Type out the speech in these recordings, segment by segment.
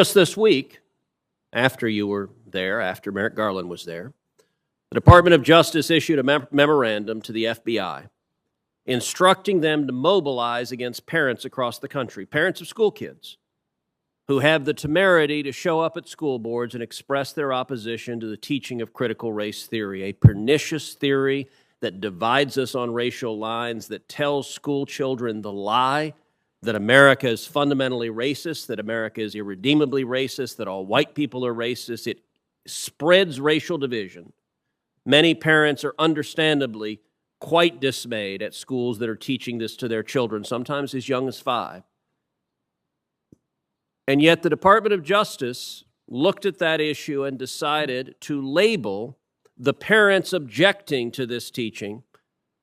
Just this week, after you were there, after Merrick Garland was there, the Department of Justice issued a memorandum to the FBI instructing them to mobilize against parents across the country, parents of school kids, who have the temerity to show up at school boards and express their opposition to the teaching of critical race theory, a pernicious theory that divides us on racial lines, that tells school children the lie that America is fundamentally racist, that America is irredeemably racist, that all white people are racist. It spreads racial division. Many parents are understandably quite dismayed at schools that are teaching this to their children, sometimes as young as 5. And yet the Department of Justice looked at that issue and decided to label the parents objecting to this teaching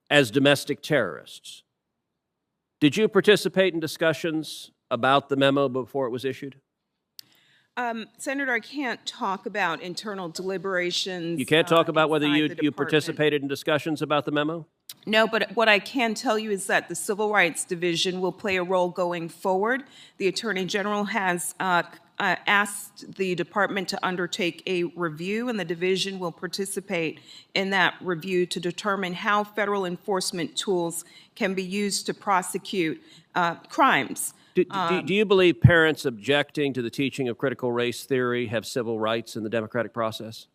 as domestic terrorists. Did you participate in discussions about the memo before it was issued? Senator, I can't talk about internal deliberations. You can't talk about whether you participated in discussions about the memo? No, but what I can tell you is that the Civil Rights Division will play a role going forward. The Attorney General has asked the department to undertake a review, and the division will participate in that review to determine how federal enforcement tools can be used to prosecute crimes. Do you believe parents objecting to the teaching of critical race theory have civil rights in the democratic process?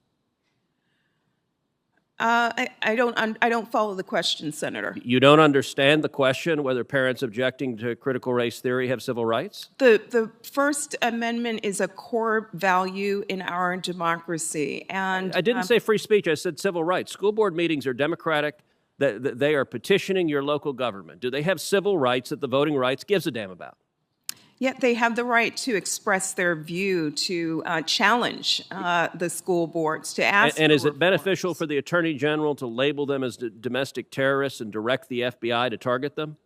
I don't follow the question, Senator. You don't understand the question whether parents objecting to critical race theory have civil rights? The First Amendment is a core value in our democracy, and I didn't say free speech. I said civil rights. School board meetings are democratic. They are petitioning your local government. Do they have civil rights that the voting rights gives a damn about? Yet they have the right to express their view, to challenge the school boards, to ask. And is it beneficial for the Attorney General to label them as domestic terrorists and direct the FBI to target them?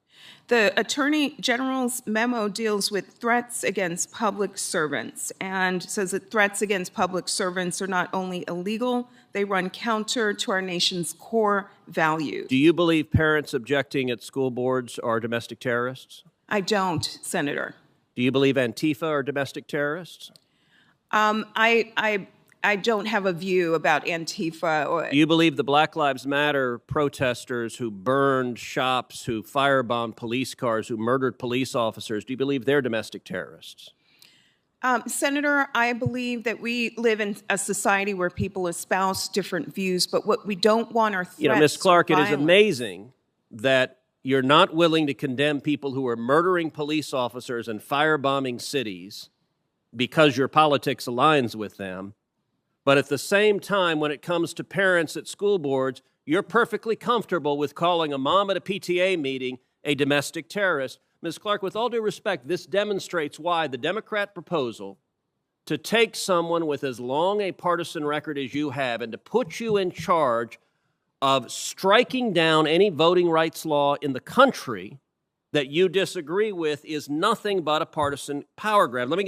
The Attorney General's memo deals with threats against public servants and says that threats against public servants are not only illegal, they run counter to our nation's core values. Do you believe parents objecting at school boards are domestic terrorists? I don't, Senator. Do you believe Antifa are domestic terrorists? I don't have a view about Antifa. Do you believe the Black Lives Matter protesters who burned shops, who firebombed police cars, who murdered police officers, do you believe they're domestic terrorists? Senator, I believe that we live in a society where people espouse different views, but what we don't want are threats. You know, Ms. Clarke, it is amazing that you're not willing to condemn people who are murdering police officers and firebombing cities because your politics aligns with them. But at the same time, when it comes to parents at school boards, you're perfectly comfortable with calling a mom at a PTA meeting a domestic terrorist. Ms. Clarke, with all due respect, this demonstrates why the Democrat proposal to take someone with as long a partisan record as you have and to put you in charge of striking down any voting rights law in the country that you disagree with is nothing but a partisan power grab. Let me